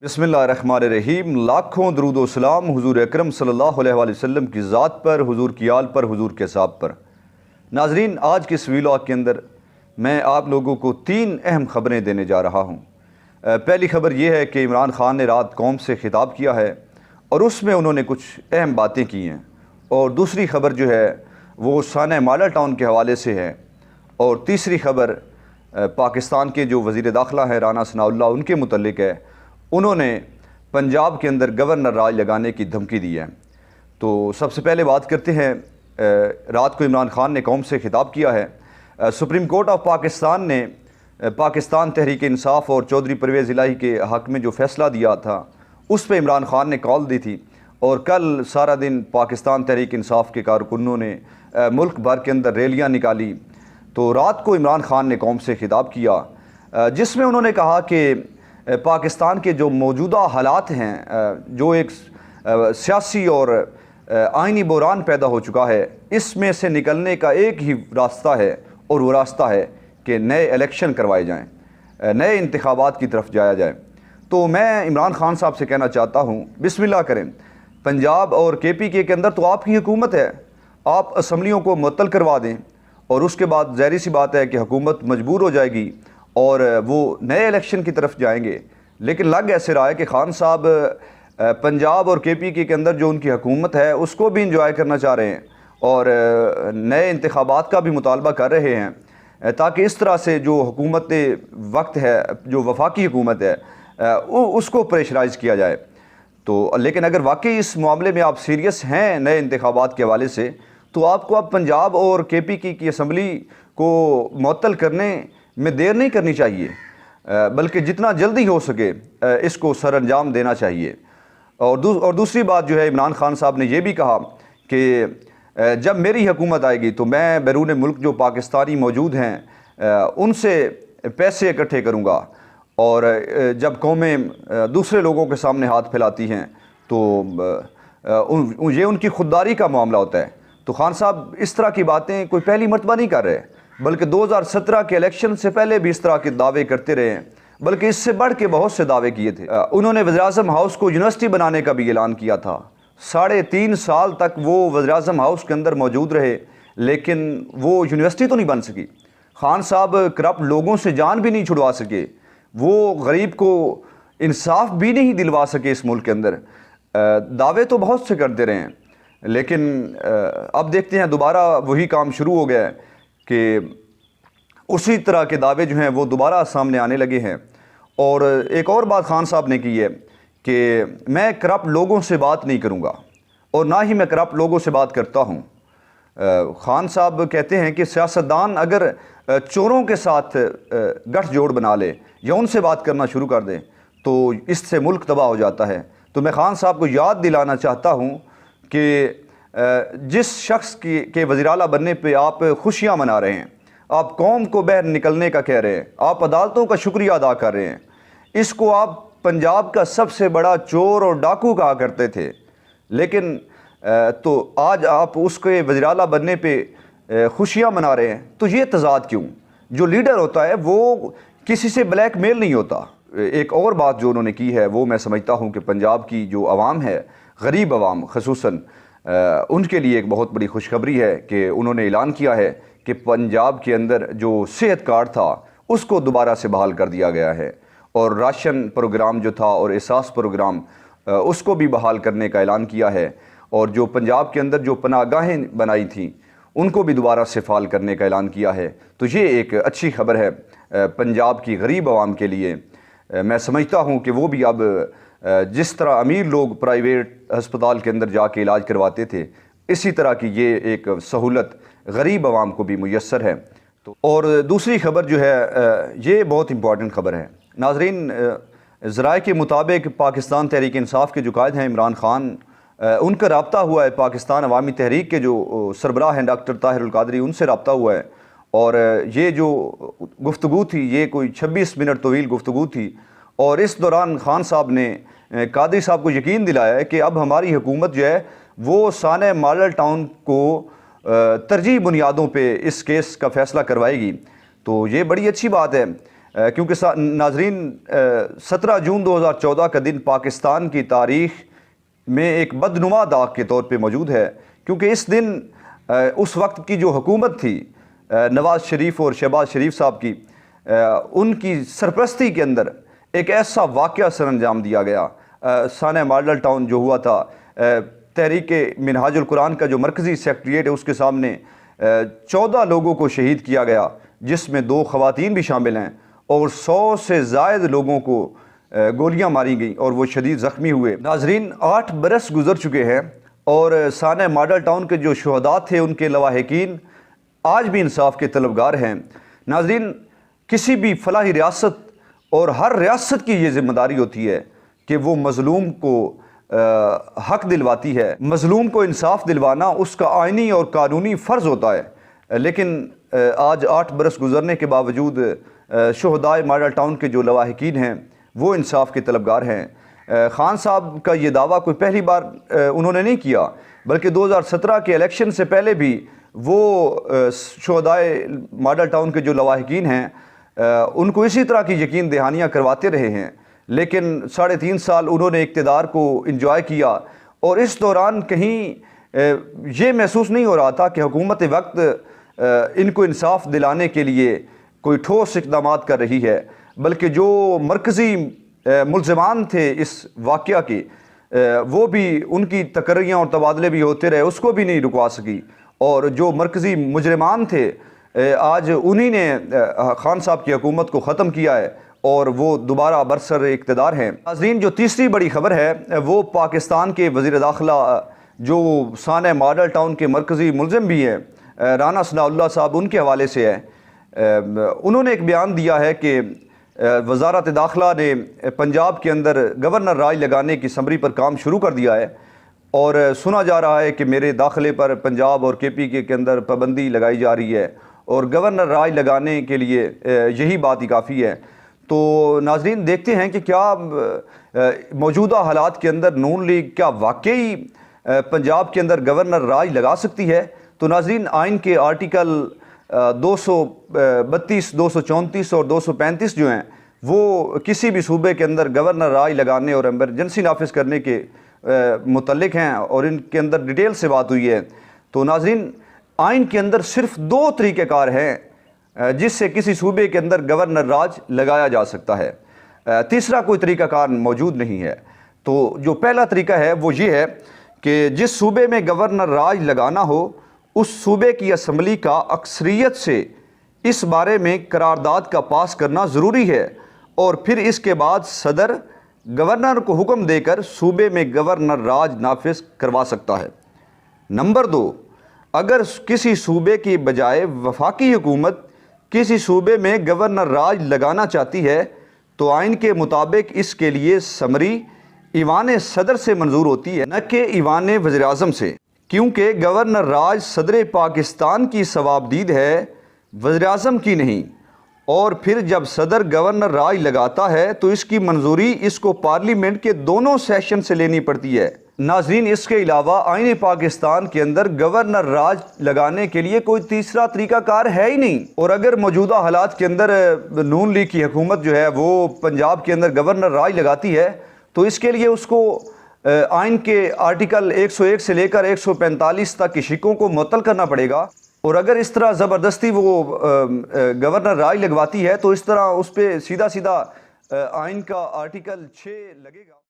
بسم اللہ الرحمن الرحیم۔ لاکھوں درود و سلام حضور اکرم صلی اللہ علیہ وآلہ وسلم کی ذات پر، حضور کی آل پر، حضور کے اصحاب پر۔ ناظرین، آج کے اس ویلاگ کے اندر میں آپ لوگوں کو 3 اہم خبریں دینے جا رہا ہوں۔ پہلی خبر یہ ہے کہ عمران خان نے رات قوم سے خطاب کیا ہے اور اس میں انہوں نے کچھ اہم باتیں کی ہیں، اور دوسری خبر جو ہے وہ سانحہ ماڈل ٹاؤن کے حوالے سے ہے، اور تیسری خبر پاکستان کے جو وزیر داخلہ ہیں رانا ثناء اللہ، ان کے متعلق ہے۔ انہوں نے پنجاب کے اندر گورنر راج لگانے کی دھمکی دی ہے۔ تو سب سے پہلے بات کرتے ہیں، رات کو عمران خان نے قوم سے خطاب کیا ہے۔ سپریم کورٹ آف پاکستان نے پاکستان تحریک انصاف اور چودھری پرویز الہی کے حق میں جو فیصلہ دیا تھا اس پہ عمران خان نے کال دی تھی، اور کل سارا دن پاکستان تحریک انصاف کے کارکنوں نے ملک بھر کے اندر ریلیاں نکالی۔ تو رات کو عمران خان نے قوم سے خطاب کیا، جس میں انہوں نے کہا کہ پاکستان کے جو موجودہ حالات ہیں، جو ایک سیاسی اور آئینی بحران پیدا ہو چکا ہے، اس میں سے نکلنے کا ایک ہی راستہ ہے، اور وہ راستہ ہے کہ نئے الیکشن کروائے جائیں، نئے انتخابات کی طرف جایا جائے۔ تو میں عمران خان صاحب سے کہنا چاہتا ہوں، بسم اللہ کریں۔ پنجاب اور KPK کے اندر تو آپ کی حکومت ہے، آپ اسمبلیوں کو معطل کروا دیں، اور اس کے بعد ظاہری سی بات ہے کہ حکومت مجبور ہو جائے گی اور وہ نئے الیکشن کی طرف جائیں گے۔ لیکن لگ ایسے رہا ہے کہ خان صاحب پنجاب اور KPK کے اندر جو ان کی حکومت ہے اس کو بھی انجوائے کرنا چاہ رہے ہیں، اور نئے انتخابات کا بھی مطالبہ کر رہے ہیں، تاکہ اس طرح سے جو حکومت وقت ہے، جو وفاقی حکومت ہے، اس کو پریشرائز کیا جائے۔ تو لیکن اگر واقعی اس معاملے میں آپ سیریس ہیں نئے انتخابات کے حوالے سے، تو آپ کو اب پنجاب اور KPK کی اسمبلی کو معطل کرنے میں دیر نہیں کرنی چاہیے، بلکہ جتنا جلدی ہو سکے اس کو سر انجام دینا چاہیے۔ اور دوسری بات جو ہے، عمران خان صاحب نے یہ بھی کہا کہ جب میری حکومت آئے گی تو میں بیرون ملک جو پاکستانی موجود ہیں ان سے پیسے اکٹھے کروں گا، اور جب قومیں دوسرے لوگوں کے سامنے ہاتھ پھیلاتی ہیں تو یہ ان کی خودداری کا معاملہ ہوتا ہے۔ تو خان صاحب اس طرح کی باتیں کوئی پہلی مرتبہ نہیں کر رہے، بلکہ 2017 کے الیکشن سے پہلے بھی اس طرح کے دعوے کرتے رہے ہیں، بلکہ اس سے بڑھ کے بہت سے دعوے کیے تھے۔ انہوں نے وزیراعظم ہاؤس کو یونیورسٹی بنانے کا بھی اعلان کیا تھا۔ 3.5 سال تک وہ وزیراعظم ہاؤس کے اندر موجود رہے، لیکن وہ یونیورسٹی تو نہیں بن سکی۔ خان صاحب کرپٹ لوگوں سے جان بھی نہیں چھڑوا سکے، وہ غریب کو انصاف بھی نہیں دلوا سکے اس ملک کے اندر۔ دعوے تو بہت سے کرتے رہے ہیں، لیکن اب دیکھتے ہیں دوبارہ وہی کام شروع ہو گیا ہے کہ اسی طرح کے دعوے جو ہیں وہ دوبارہ سامنے آنے لگے ہیں۔ اور ایک اور بات خان صاحب نے کی ہے کہ میں کرپٹ لوگوں سے بات نہیں کروں گا، اور نہ ہی میں کرپٹ لوگوں سے بات کرتا ہوں۔ خان صاحب کہتے ہیں کہ سیاستدان اگر چوروں کے ساتھ گٹھ جوڑ بنا لے یا ان سے بات کرنا شروع کر دیں تو اس سے ملک تباہ ہو جاتا ہے۔ تو میں خان صاحب کو یاد دلانا چاہتا ہوں کہ جس شخص کے وزیر اعلیٰ بننے پہ آپ خوشیاں منا رہے ہیں، آپ قوم کو باہر نکلنے کا کہہ رہے ہیں، آپ عدالتوں کا شکریہ ادا کر رہے ہیں، اس کو آپ پنجاب کا سب سے بڑا چور اور ڈاکو کہا کرتے تھے، لیکن تو آج آپ اس کے وزیر اعلیٰ بننے پہ خوشیاں منا رہے ہیں۔ تو یہ تضاد کیوں؟ جو لیڈر ہوتا ہے وہ کسی سے بلیک میل نہیں ہوتا۔ ایک اور بات جو انہوں نے کی ہے وہ میں سمجھتا ہوں کہ پنجاب کی جو عوام ہے، غریب عوام خصوصاً، ان کے لیے ایک بہت بڑی خوشخبری ہے کہ انہوں نے اعلان کیا ہے کہ پنجاب کے اندر جو صحت کارڈ تھا اس کو دوبارہ سے بحال کر دیا گیا ہے، اور راشن پروگرام جو تھا اور احساس پروگرام اس کو بھی بحال کرنے کا اعلان کیا ہے، اور جو پنجاب کے اندر جو پناہ گاہیں بنائی تھیں ان کو بھی دوبارہ سے فعال کرنے کا اعلان کیا ہے۔ تو یہ ایک اچھی خبر ہے پنجاب کی غریب عوام کے لیے۔ میں سمجھتا ہوں کہ وہ بھی اب جس طرح امیر لوگ پرائیویٹ ہسپتال کے اندر جا کے علاج کرواتے تھے، اسی طرح کی یہ ایک سہولت غریب عوام کو بھی میسر ہے۔ اور دوسری خبر جو ہے یہ بہت امپورٹنٹ خبر ہے۔ ناظرین، ذرائع کے مطابق پاکستان تحریک انصاف کے جو قائد ہیں عمران خان، ان کا رابطہ ہوا ہے پاکستان عوامی تحریک کے جو سربراہ ہیں ڈاکٹر طاہر القادری، ان سے رابطہ ہوا ہے، اور یہ جو گفتگو تھی یہ کوئی 26 منٹ طویل گفتگو تھی، اور اس دوران خان صاحب نے قادری صاحب کو یقین دلایا ہے کہ اب ہماری حکومت جو ہے وہ سانحہ ماڈل ٹاؤن کو ترجیحی بنیادوں پہ اس کیس کا فیصلہ کروائے گی۔ تو یہ بڑی اچھی بات ہے۔ کیونکہ ناظرین 17 جون 2014 کا دن پاکستان کی تاریخ میں ایک بدنما داغ کے طور پہ موجود ہے، کیونکہ اس دن اس وقت کی جو حکومت تھی نواز شریف اور شہباز شریف صاحب کی، ان کی سرپرستی کے اندر ایک ایسا واقعہ سر انجام دیا گیا۔ سانحہ ماڈل ٹاؤن جو ہوا تھا، تحریک منہاج القرآن کا جو مرکزی سیکریٹریٹ ہے اس کے سامنے 14 لوگوں کو شہید کیا گیا، جس میں 2 خواتین بھی شامل ہیں، اور 100 سے زائد لوگوں کو گولیاں ماری گئیں اور وہ شدید زخمی ہوئے۔ ناظرین 8 برس گزر چکے ہیں اور سانحہ ماڈل ٹاؤن کے جو شہداء تھے ان کے لواحقین آج بھی انصاف کے طلبگار ہیں۔ ناظرین کسی بھی فلاحی ریاست اور ہر ریاست کی یہ ذمہ داری ہوتی ہے کہ وہ مظلوم کو حق دلواتی ہے، مظلوم کو انصاف دلوانا اس کا آئینی اور قانونی فرض ہوتا ہے، لیکن آج 8 برس گزرنے کے باوجود شہداء ماڈل ٹاؤن کے جو لواحقین ہیں وہ انصاف کے طلبگار ہیں۔ خان صاحب کا یہ دعویٰ کوئی پہلی بار انہوں نے نہیں کیا، بلکہ 2017 کے الیکشن سے پہلے بھی وہ شہداء ماڈل ٹاؤن کے جو لواحقین ہیں ان کو اسی طرح کی یقین دہانیاں کرواتے رہے ہیں، لیکن 3.5 سال انہوں نے اقتدار کو انجوائے کیا، اور اس دوران کہیں یہ محسوس نہیں ہو رہا تھا کہ حکومت وقت ان کو انصاف دلانے کے لیے کوئی ٹھوس اقدامات کر رہی ہے، بلکہ جو مرکزی ملزمان تھے اس واقعہ کے وہ بھی ان کی تقرریاں اور تبادلے بھی ہوتے رہے، اس کو بھی نہیں رکوا سکی، اور جو مرکزی مجرمان تھے آج انہی نے خان صاحب کی حکومت کو ختم کیا ہے اور وہ دوبارہ برسر اقتدار ہیں۔ ناظرین جو تیسری بڑی خبر ہے وہ پاکستان کے وزیر داخلہ جو سانحہ ماڈل ٹاؤن کے مرکزی ملزم بھی ہیں رانا ثناء اللہ صاحب، ان کے حوالے سے ہے۔ انہوں نے ایک بیان دیا ہے کہ وزارت داخلہ نے پنجاب کے اندر گورنر راج لگانے کی سمری پر کام شروع کر دیا ہے، اور سنا جا رہا ہے کہ میرے داخلے پر پنجاب اور کے پی کے اندر پابندی لگائی جا رہی ہے، اور گورنر راج لگانے کے لیے یہی بات ہی کافی ہے۔ تو ناظرین دیکھتے ہیں کہ کیا موجودہ حالات کے اندر نون لیگ کیا واقعی پنجاب کے اندر گورنر راج لگا سکتی ہے؟ تو ناظرین آئین کے آرٹیکل 232، 234 اور 235 جو ہیں وہ کسی بھی صوبے کے اندر گورنر راج لگانے اور ایمرجنسی نافذ کرنے کے متعلق ہیں، اور ان کے اندر ڈیٹیل سے بات ہوئی ہے۔ تو ناظرین آئین کے اندر صرف 2 طریقہ کار ہیں جس سے کسی صوبے کے اندر گورنر راج لگایا جا سکتا ہے، تیسرا کوئی طریقہ کار موجود نہیں ہے۔ تو جو پہلا طریقہ ہے وہ یہ ہے کہ جس صوبے میں گورنر راج لگانا ہو اس صوبے کی اسمبلی کا اکثریت سے اس بارے میں قرارداد کا پاس کرنا ضروری ہے، اور پھر اس کے بعد صدر گورنر کو حکم دے کر صوبے میں گورنر راج نافذ کروا سکتا ہے۔ نمبر 2، اگر کسی صوبے کی بجائے وفاقی حکومت کسی صوبے میں گورنر راج لگانا چاہتی ہے تو آئین کے مطابق اس کے لیے سمری ایوان صدر سے منظور ہوتی ہے، نہ کہ ایوان وزیر اعظم سے، کیونکہ گورنر راج صدر پاکستان کی ثوابدید ہے، وزیر اعظم کی نہیں، اور پھر جب صدر گورنر راج لگاتا ہے تو اس کی منظوری اس کو پارلیمنٹ کے دونوں سیشن سے لینی پڑتی ہے۔ ناظرین اس کے علاوہ آئین پاکستان کے اندر گورنر راج لگانے کے لیے کوئی تیسرا طریقہ کار ہے ہی نہیں، اور اگر موجودہ حالات کے اندر نون لیگ کی حکومت جو ہے وہ پنجاب کے اندر گورنر راج لگاتی ہے تو اس کے لیے اس کو آئین کے آرٹیکل 101 سے لے کر 145 تک کی شقوں کو معطل کرنا پڑے گا، اور اگر اس طرح زبردستی وہ گورنر راج لگواتی ہے تو اس طرح اس پہ سیدھا آئین کا آرٹیکل 6 لگے گا۔